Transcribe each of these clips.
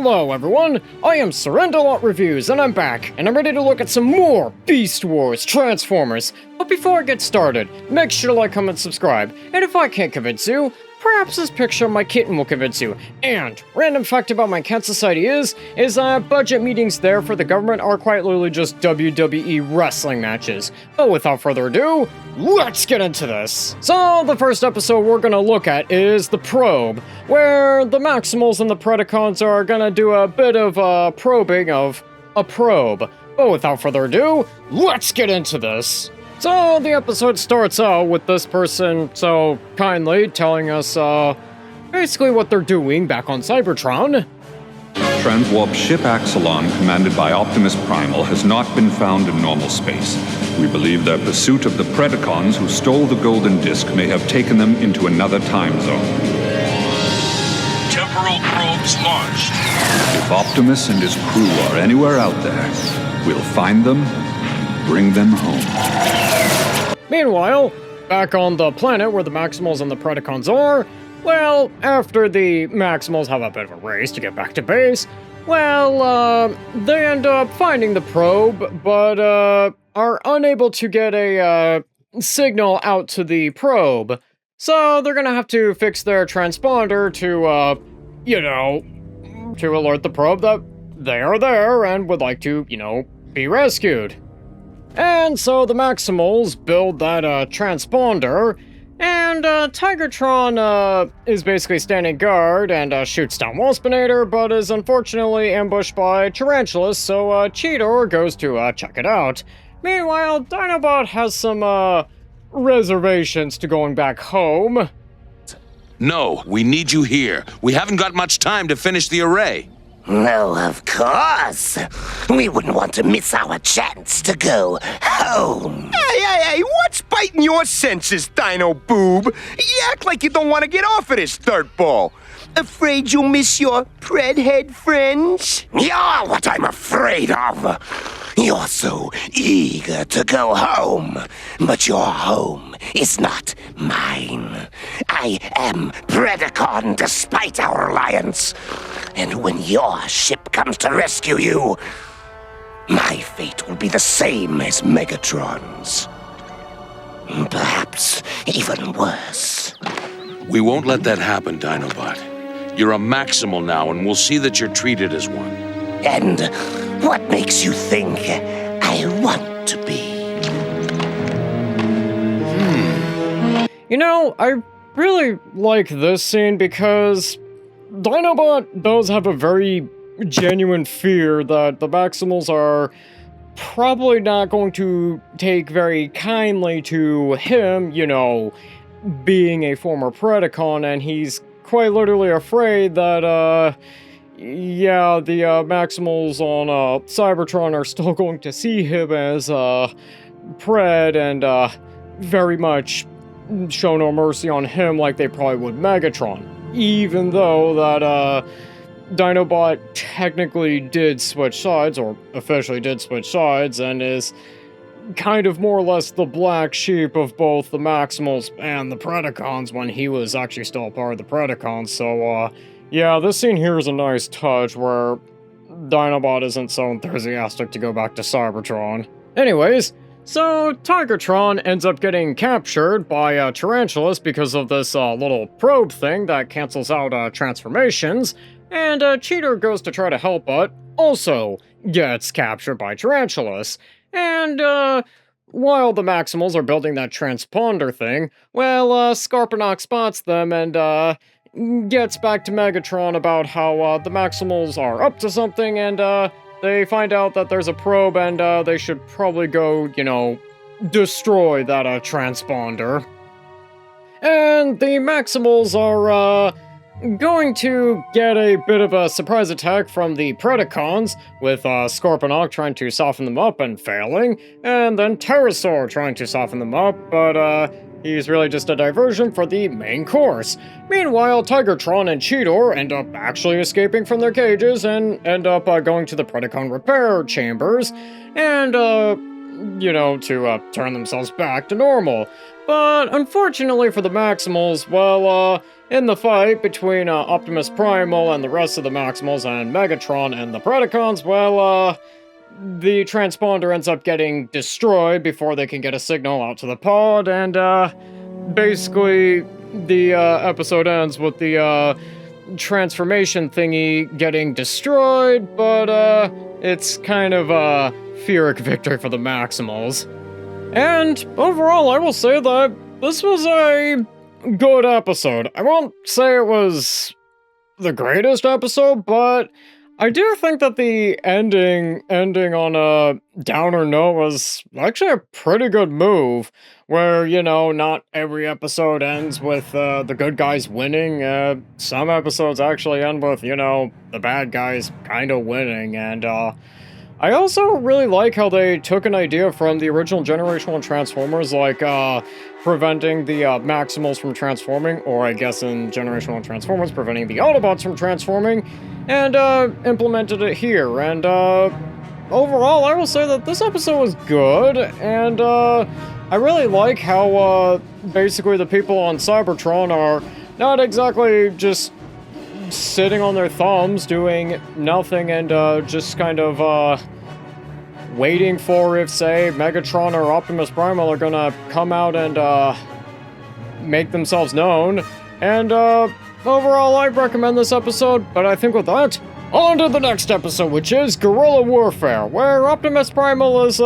Hello everyone, I am Surrendalot Reviews and I'm back, and I'm ready to look at some more Beast Wars Transformers. But before I get started, make sure to like, comment, subscribe, and if I can't convince you, perhaps this picture of my kitten will convince you. And, random fact about my cat society is budget meetings there for the government are quite literally just WWE wrestling matches. But without further ado, let's get into this! So, the first episode we're gonna look at is The Probe, where the Maximals and the Predacons are gonna do a bit of probing of a probe. But without further ado, let's get into this! So, the episode starts out with this person so kindly telling us, basically what they're doing back on Cybertron. Transwarp ship Axelon, commanded by Optimus Primal, has not been found in normal space. We believe their pursuit of the Predacons who stole the Golden Disc may have taken them into another time zone. Temporal probes launched. If Optimus and his crew are anywhere out there, we'll find them, bring them home. Meanwhile, back on the planet where the Maximals and the Predacons are, well, after the Maximals have a bit of a race to get back to base, well, they end up finding the probe, but, are unable to get a, signal out to the probe. So they're gonna have to fix their transponder to, to alert the probe that they are there and would like to, be rescued. And so the Maximals build that, transponder, and, Tigertron, is basically standing guard and, shoots down Waspinator, but is unfortunately ambushed by Tarantulas, so, Cheetor goes to, check it out. Meanwhile, Dinobot has some, reservations to going back home. No, we need you here. We haven't got much time to finish the array. No, of course. We wouldn't want to miss our chance to go home. Hey, what's biting your senses, Dino Boob? You act like you don't want to get off of this dirt ball. Afraid you'll miss your Predhead friends? You're what I'm afraid of. You're so eager to go home, but your home is not mine. I am Predacon despite our alliance. And when your ship comes to rescue you, my fate will be the same as Megatron's. Perhaps even worse. We won't let that happen, Dinobot. You're a Maximal now, and we'll see that you're treated as one. And what makes you think I want to be? I really like this scene because Dinobot does have a very genuine fear that the Maximals are probably not going to take very kindly to him, being a former Predacon, and he's quite literally afraid that, the Maximals on, Cybertron are still going to see him as, Pred, and, very much show no mercy on him like they probably would Megatron. Even though that, Dinobot technically did switch sides, or officially did switch sides, and is kind of more or less the black sheep of both the Maximals and the Predacons when he was actually still a part of the Predacons. So, this scene here is a nice touch where Dinobot isn't so enthusiastic to go back to Cybertron. Anyways, so Tigertron ends up getting captured by Tarantulas because of this little probe thing that cancels out transformations, and Cheetor goes to try to help, but also gets captured by Tarantulas. And, while the Maximals are building that transponder thing, well, Scorponok spots them and, gets back to Megatron about how, the Maximals are up to something, and, they find out that there's a probe and, they should probably go, destroy that, transponder. And the Maximals are, going to get a bit of a surprise attack from the Predacons, with Scorponok trying to soften them up and failing, and then Pterosaur trying to soften them up, but he's really just a diversion for the main course. Meanwhile, Tigertron and Cheetor end up actually escaping from their cages and end up going to the Predacon repair chambers, and to turn themselves back to normal. But unfortunately for the Maximals, well, in the fight between Optimus Primal and the rest of the Maximals and Megatron and the Predacons, well, the transponder ends up getting destroyed before they can get a signal out to the pod, and basically the episode ends with the transformation thingy getting destroyed, but it's kind of a Pyrrhic victory for the Maximals. And overall, I will say that this was a good episode. I won't say it was the greatest episode, but I do think that the ending on a downer note was actually a pretty good move, where, not every episode ends with the good guys winning. Some episodes actually end with, the bad guys kind of winning, and I also really like how they took an idea from the original generational Transformers, like preventing the Maximals from transforming, or I guess in generational Transformers, preventing the Autobots from transforming, and implemented it here. And overall, I will say that this episode was good, and I really like how basically the people on Cybertron are not exactly just sitting on their thumbs doing nothing and just kind of waiting for if, say, Megatron or Optimus Primal are gonna come out and make themselves known. And overall, I recommend this episode, but I think with that, on to the next episode, which is Guerrilla Warfare, where Optimus Primal is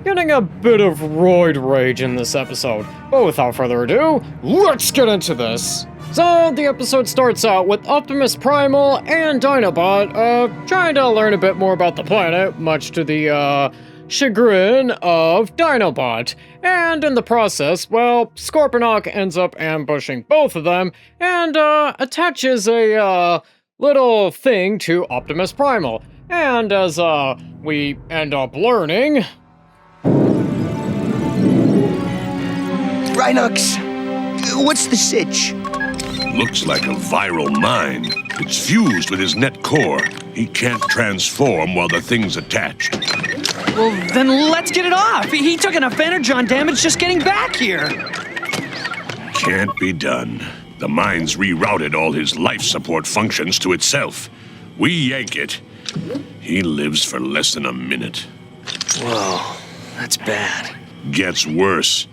getting a bit of roid rage in this episode. But without further ado, let's get into this. So, the episode starts out with Optimus Primal and Dinobot trying to learn a bit more about the planet, much to the chagrin of Dinobot. And in the process, well, Scorponok ends up ambushing both of them and attaches a little thing to Optimus Primal. And as we end up learning... Rhinox, what's the sitch? Looks like a viral mine. It's fused with his net core. He can't transform while the thing's attached. Well, then let's get it off. He took enough energon damage just getting back here. Can't be done. The mine's rerouted all his life support functions to itself. We yank it. He lives for less than a minute. Whoa, that's bad. Gets worse.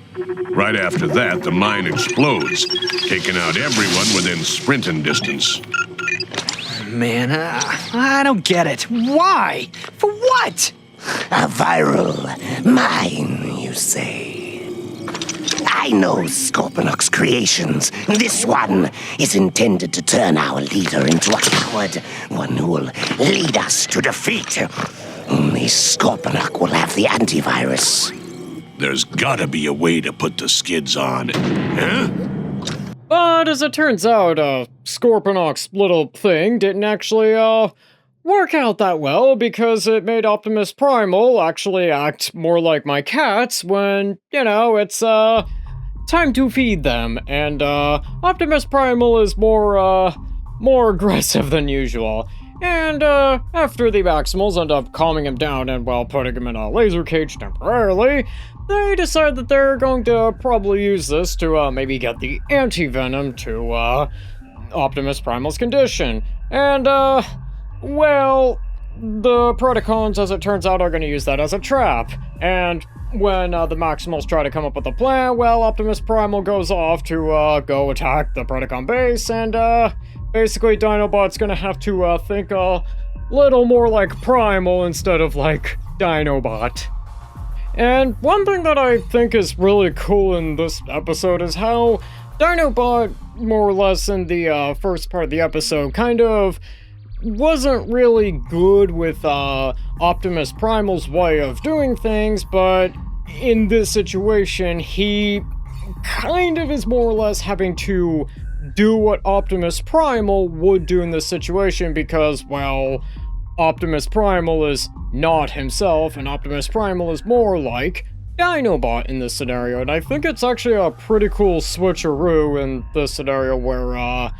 Right after that, the mine explodes, taking out everyone within sprinting distance. Man, I don't get it. Why? For what? A viral mine, you say? I know Scorponok's creations. This one is intended to turn our leader into a coward, one who will lead us to defeat. Only Scorponok will have the antivirus. There's gotta be a way to put the skids on, huh? But as it turns out, Scorponok's little thing didn't actually, work out that well, because it made Optimus Primal actually act more like my cats when, it's, time to feed them, and, Optimus Primal is more aggressive than usual. And, after the Maximals end up calming him down and, well, putting him in a laser cage temporarily, they decide that they're going to probably use this to, maybe get the anti-venom to, Optimus Primal's condition. And, well, the Predacons, as it turns out, are going to use that as a trap. And when, the Maximals try to come up with a plan, well, Optimus Primal goes off to, go attack the Predacon base, and, basically, Dinobot's gonna have to think a little more like Primal instead of like Dinobot. And one thing that I think is really cool in this episode is how Dinobot, more or less in the first part of the episode, kind of wasn't really good with Optimus Primal's way of doing things, but in this situation, he kind of is more or less having to do what Optimus Primal would do in this situation because, well, Optimus Primal is not himself, and Optimus Primal is more like Dinobot in this scenario, and I think it's actually a pretty cool switcheroo in this scenario where,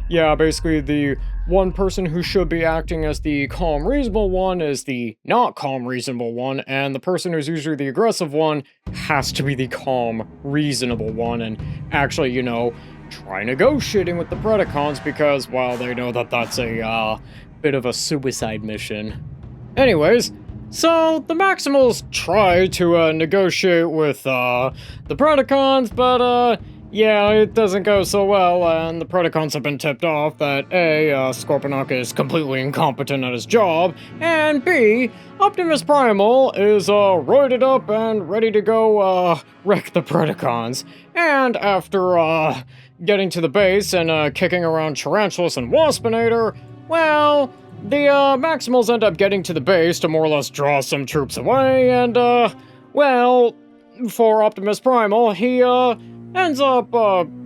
yeah, basically the one person who should be acting as the calm, reasonable one is the not calm, reasonable one, and the person who's usually the aggressive one has to be the calm, reasonable one, and actually, you know, try negotiating with the Predacons because, well, they know that that's a, bit of a suicide mission. Anyways, so the Maximals try to, negotiate with, the Predacons, but, yeah, it doesn't go so well, and the Predacons have been tipped off that A, Scorponok is completely incompetent at his job, and B, Optimus Primal is, roided up and ready to go, wreck the Predacons. And after, getting to the base and, kicking around Tarantulas and Waspinator, well, the, Maximals end up getting to the base to more or less draw some troops away, and, well, for Optimus Primal, he, ends up,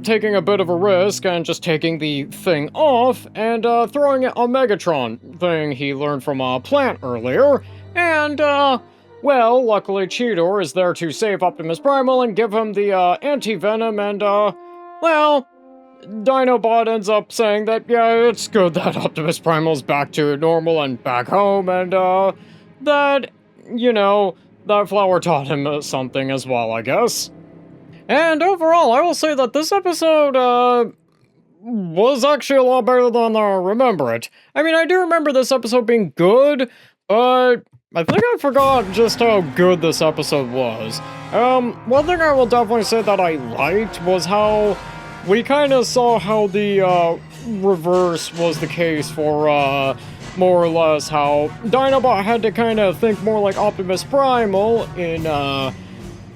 taking a bit of a risk and just taking the thing off and, throwing it on Megatron, thing he learned from a plant earlier. And, well, luckily Cheetor is there to save Optimus Primal and give him the, anti-venom and, well, Dinobot ends up saying that, yeah, it's good that Optimus Primal's back to normal and back home and, that, you know, that flower taught him something as well, I guess. And overall, I will say that this episode, was actually a lot better than I remember it. I mean, I do remember this episode being good, but I think I forgot just how good this episode was. One thing I will definitely say that I liked was how we kind of saw how the, reverse was the case for, more or less how Dinobot had to kind of think more like Optimus Primal in,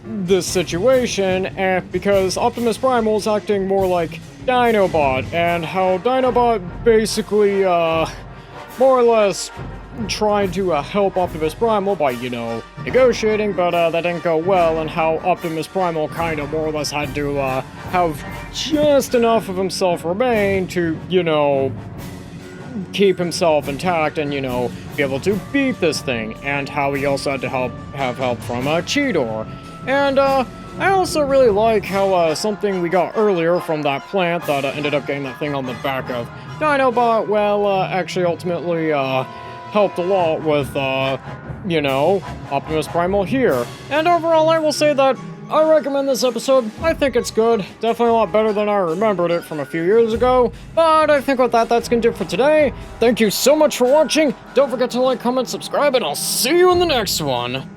this situation, and because Optimus Primal is acting more like Dinobot, and how Dinobot basically, more or less trying to help Optimus Primal by, you know, negotiating, but that didn't go well, and how Optimus Primal kind of more or less had to have just enough of himself remain to, you know, keep himself intact and, you know, be able to beat this thing, and how he also had to have help from Cheetor. And, I also really like how, something we got earlier from that plant that ended up getting that thing on the back of Dinobot, well, actually ultimately, helped a lot with, you know, Optimus Primal here. And overall, I will say that I recommend this episode. I think it's good. Definitely a lot better than I remembered it from a few years ago. But I think with that, that's gonna do it for today. Thank you so much for watching. Don't forget to like, comment, subscribe, and I'll see you in the next one.